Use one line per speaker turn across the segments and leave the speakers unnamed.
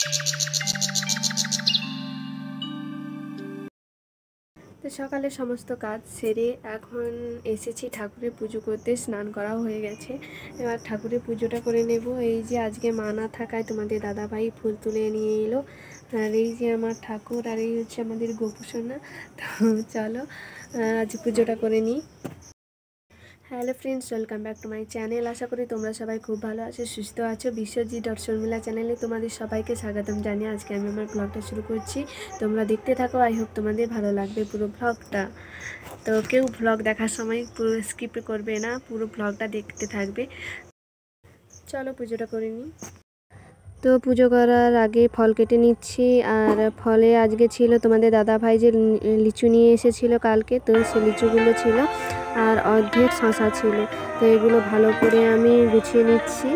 তো সকালে সমস্ত কাজ সেরে এখন এসেছি ঠাকুরের পুজো করতে। স্নান করা হয়ে গেছে, এবার ঠাকুরের পুজোটা করে নেব। এই যে আজকে মা না থাকায় তোমাদের দাদাভাই ফুল তুলে নিয়ে এলো, আর এই যে আমার ঠাকুর, আর এই হচ্ছে আমাদের গোপুসোনা। তো চলো আজ পুজোটা করে নিই। Hello friends, welcome back to my channel. আশা করি তোমরা সবাই খুব ভালো আছো, সুস্থ আছো। বিশ্বজিৎ.শর্মিলা চ্যানেলে তোমাদের সবাইকে স্বাগতম জানিয়ে আজকে আমি আমার ব্লগটা শুরু করছি। তোমরা দেখতে থাকো, আই হোপ তোমাদের ভালো লাগবে পুরো ব্লগটা। তো কেউ ব্লগ দেখার সময় পুরো স্কিপ করবে না, পুরো ব্লগটা দেখতে থাকবে। চলো পুজোটা করে নিই। তো পুজো করার আগে ফল কেটে নিচ্ছি, আর ফলে আজকে ছিল তোমাদের দাদাভাই যে লিচু নিয়ে এসেছিল কালকে, তো সে লিচুগুলো ছিল আর অর্ধেক শশা ছিল। তো এগুলো ভালো করে আমি গুছিয়ে নিচ্ছি।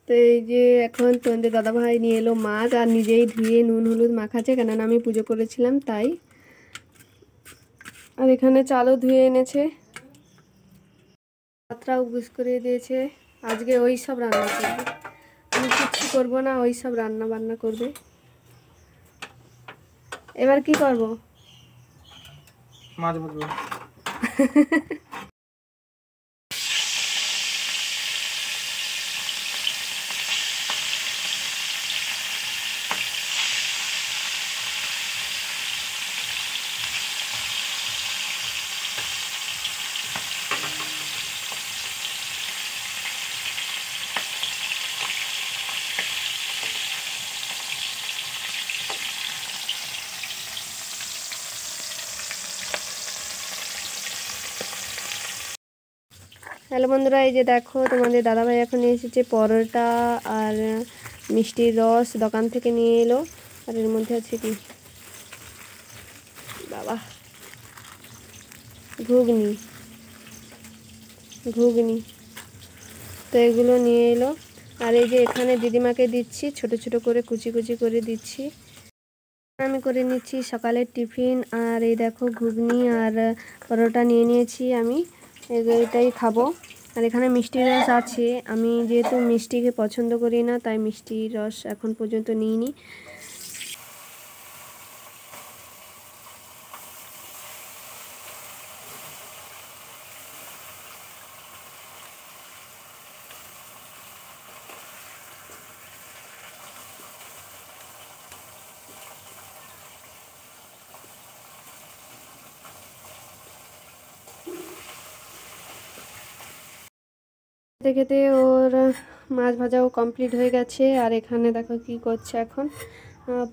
তো এই যে এখন তোমাদের দাদাভাই নিয়ে এলো মাছ, আর নিজেই ধুয়ে নুন হলুদ মাখাচ্ছে, কেননা আমি পুজো করেছিলাম তাই। আর এখানে চালও ধুয়ে এনেছে, ভাতটাও বুঝ করে দিয়েছে। আজকে ওই সব রান্না করবে, আমি কিচ্ছু করবো না, ওই সব রান্না বান্না করবে। এবার কি করব?
মাছ ভাজবো।
হ্যালো বন্ধুরা, এই যে দেখো তোমাদের দাদাভাই এখন এসেছে পরোটা আর মিষ্টির রস দোকান থেকে নিয়ে এলো। আর এর মধ্যে আছে কি বাবা, ঘুগনি ঘুগনি তো এগুলো নিয়ে এলো। আর এই যে এখানে দিদিমাকে দিচ্ছি, ছোট ছোট করে কুচি কুচি করে দিচ্ছি। আমি করে নিচ্ছি সকালের টিফিন। আর এই দেখো ঘুগনি আর পরোটা নিয়ে নিয়েছি, আমি এটাই খাবো। আর এখানে মিষ্টির রস আছে, আমি যেহেতু মিষ্টিকে পছন্দ করি না তাই মিষ্টির রস এখন পর্যন্ত নিইনি। খেতে খেতে ওর মাছ ভাজাও কমপ্লিট হয়ে গেছে। আর এখানে দেখো কি করছে এখন,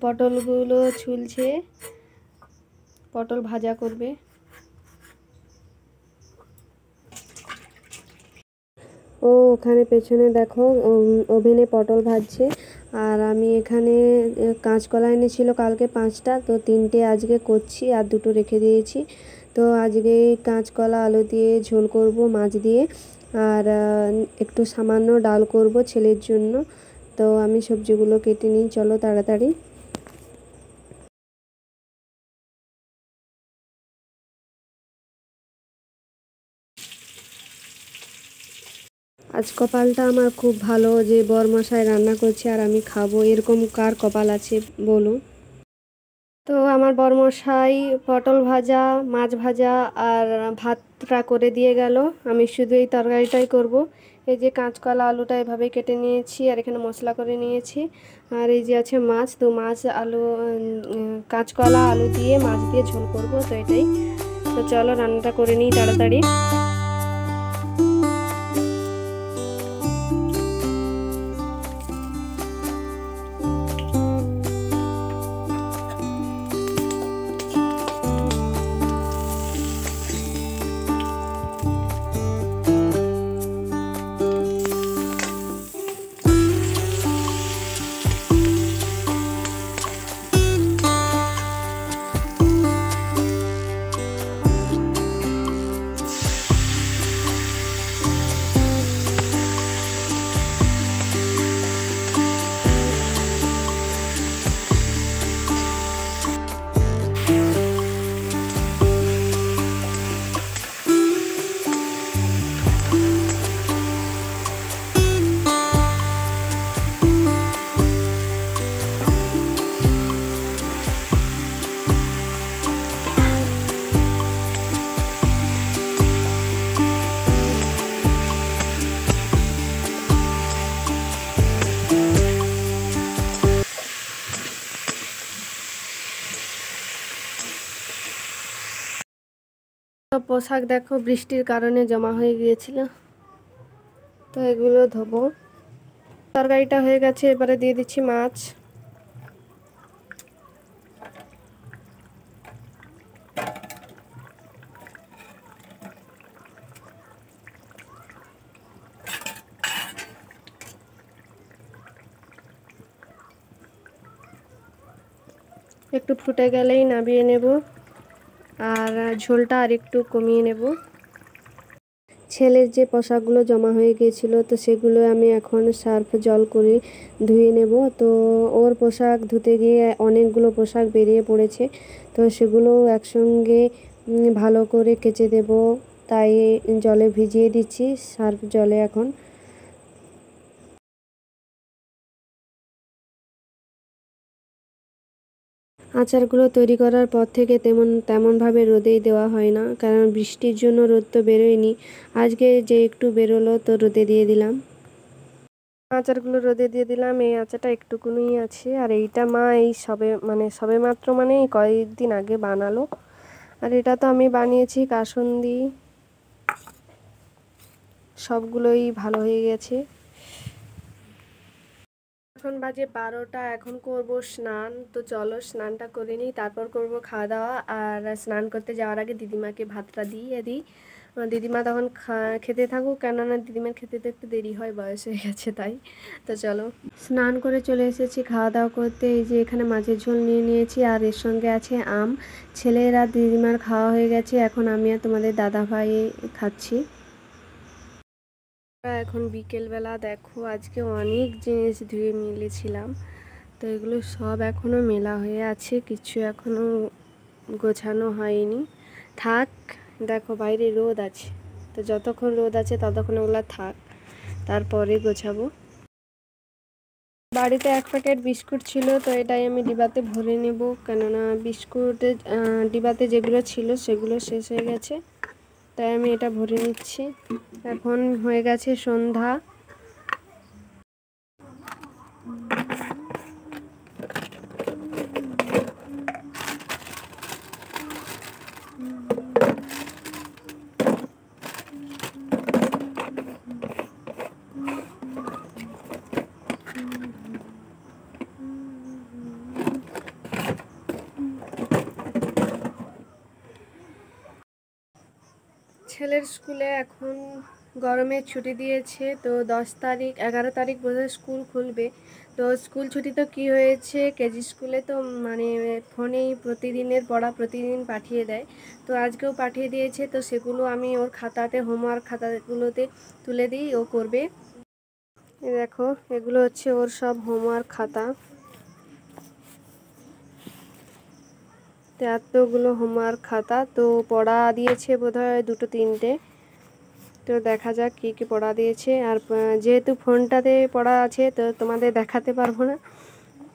পটলগুলো ছুলছে, পটল ভাজা করবে। ও ওখানে পেছনে দেখো ওভেনে পটল ভাজছে। আর আমি এখানে কাঁচকলা এনেছিল কালকে 5টা, তো 3টে আজকে করছি আর 2টো রেখে দিয়েছি। তো আজকে কাঁচকলা আলু দিয়ে ঝোল করব মাছ দিয়ে, আর একটু সামান্য ডাল করব ছেলের জন্য। তো আমি সবজিগুলো কেটে নিই, চলো তাড়াতাড়ি। আজ কপালটা আমার খুব ভালো যে বরমশাই রান্না করছে আর আমি খাবো, এরকম কার কপাল আছে বলো। তো আমার বরমশাই পটল ভাজা, মাছ ভাজা আর ভাতটা করে দিয়ে গেল, আমি শুধু এই তরকারিটাই করব। এই যে কাঁচকলা আলুটা এভাবে কেটে নিয়েছি, আর এখানে মশলা করে নিয়েছি। আর এই যে আছে মাছ, তো মাছ আলু কাঁচকলা আলু দিয়ে মাছ দিয়ে ঝোল করব, তো এটাই। তো চলো রান্নাটা করে নিই তাড়াতাড়ি। তো পোশাক দেখো বৃষ্টির কারণে জমা হয়ে গিয়েছিল, তো এগুলো ধোবো। তরকারিটা হয়ে গেছে, এবারে দিয়ে দিচ্ছি মাছ। একটু ফুটে গেলেই নামিয়ে নেব, আর ঝোলটা আর একটু কমিয়ে নেব। ছেলের যে পোশাকগুলো জমা হয়ে গিয়েছিল, তো সেগুলো আমি এখন সার্ফ জল করে ধুয়ে নেব। তো ওর পোশাক ধুতে গিয়ে অনেকগুলো পোশাক বেরিয়ে পড়েছে, তো সেগুলো একসঙ্গে ভালো করে কেচে দেব, তাই জলে ভিজিয়ে দিচ্ছি সার্ফ জলে এখন। আচারগুলো তৈরি করার পর থেকে তেমনভাবে রোদেই দেওয়া হয় না, কারণ বৃষ্টির জন্য রোদ তো বেরোয়নি। আজকে যে একটু বেরোলো তো রোদে দিয়ে দিলাম। আচারগুলো রোদে দিয়ে দিলাম। এই আচারটা একটুকুনি আছে, আর এইটা মা এই সবে মাত্র মানে এই কয়েকদিন আগে বানালো। আর এটা তো আমি বানিয়েছি কাসুন্দি, সবগুলোই ভালো হয়ে গেছে। এখন বাজে 12টা, এখন করব স্নান। তো চলো স্নানটা করে নিই, তারপর করব খাওয়া দাওয়া। আর স্নান করতে যাওয়ার আগে দিদিমাকে ভাতটা দিয়ে দিই। দিদিমা তখন খেতে থাকুক, কেননা দিদিমার খেতে তো একটু দেরি হয়, বয়স হয়ে গেছে তাই। তো চলো স্নান করে চলে এসেছি খাওয়া দাওয়া করতে। এই যে এখানে মাছের ঝোল নিয়ে নিয়েছি, আর এর সঙ্গে আছে আম। ছেলের আর দিদিমার খাওয়া হয়ে গেছে, এখন আমি আর তোমাদের দাদা ভাই খাচ্ছি। এখন বিকেলবেলা দেখো, আজকে অনেক জিনিস ধুয়ে মিলেছিলাম, তো এগুলো সব এখনও মেলা হয়ে আছে, কিছু এখনও গোছানো হয়নি। থাক, দেখো বাইরে রোদ আছে, তো যতক্ষণ রোদ আছে ততক্ষণ ওগুলো থাক, তারপরে গোছাবো। বাড়িতে 1 প্যাকেট বিস্কুট ছিল, তো এটাই আমি ডিবাতে ভরে নেব, কেননা বিস্কুটের ডিবাতে যেগুলো ছিল সেগুলো শেষ হয়ে গেছে, তাই আমি এটা ভরে নিচ্ছি। এখন হয়ে গেছে সন্ধ্যা। ছেলের স্কুলে এখন গরমের ছুটি দিয়েছে, তো 11 তারিখ বোধহয় স্কুল খুলবে। তো স্কুল ছুটি তো কী হয়েছে, কেজি স্কুলে তো মানে ফোনেই প্রতিদিনের পড়া প্রতিদিন পাঠিয়ে দেয়, তো আজকেও পাঠিয়ে দিয়েছে। তো সেগুলো আমি ওর খাতাতে, হোমওয়ার্ক খাতাগুলোতে তুলে দিই, ও করবে। দেখো এগুলো হচ্ছে ওর সব হোমওয়ার্ক খাতা, এতগুলো হোমওয়ার্ক খাতা। তো পড়া দিয়েছে বোধহয় 2-3টে, তো দেখা যাক কী কী পড়া দিয়েছে। আর যেহেতু ফোনটাতে পড়া আছে, তো তোমাদের দেখাতে পারবো না,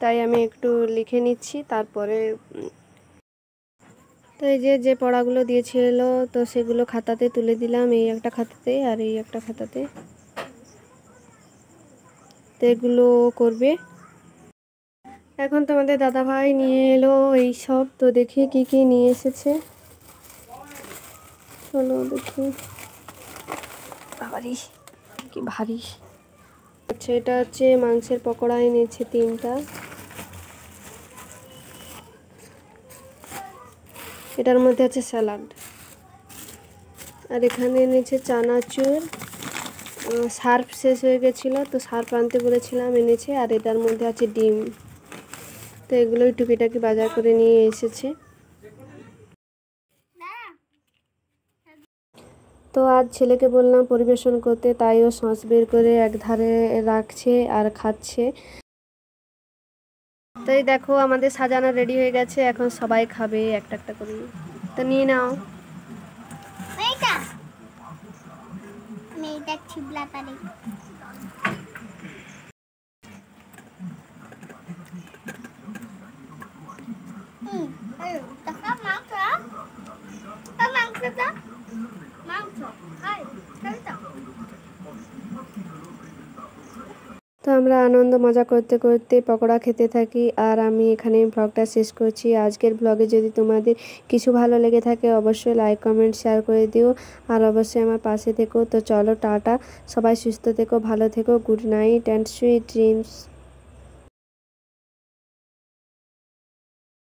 তাই আমি একটু লিখে নিচ্ছি তারপরে। তো এই যে পড়াগুলো দিয়েছিল, তো সেগুলো খাতাতে তুলে দিলাম, এই একটা খাতাতে আর এই একটা খাতাতে, তো এগুলো করবে। এখন তোমাদের দাদাভাই নিয়ে এলো এই সব, তো দেখি কি কি নিয়ে এসেছে, চলো দেখি। বাবারি কি ভারী। আচ্ছা, এটা হচ্ছে মাংসের পকোড়া এনেছে 3টা, এটার মধ্যে আছে স্যালাড। আর এখানে এনেছে চানাচুর, সার্ফ শেষ হয়ে গেছিলো, তো সার্ফ আনতে বলেছিলাম, এনেছে। আর এটার মধ্যে আছে ডিম। তো এগুলোই টুকিটাকি বাজার করে নিয়ে এসেছে। তো আজ ছেলেকে বললাম পরিবেশন করতে, তাই ও সস বের করে একধারে রাখছে আর খাচ্ছে। তো এই দেখো আমাদের সাজানো রেডি হয়ে গেছে, এখন সবাই খাবে একটা একটা করে, তো নিয়ে নাও। তো আমরা আনন্দ মজা করতে করতে পকোড়া খেতে থাকি, আর আমি এখানে ব্লগটা শেষ করছি। আজকের ব্লগে যদি তোমাদের কিছু ভালো লেগে থাকে অবশ্যই লাইক কমেন্ট শেয়ার করে দিও, আর অবশ্যই আমার পাশে থেকো। তো চলো টাটা, সবাই সুস্থ থেকো, ভালো থেকো, good night and sweet dreams.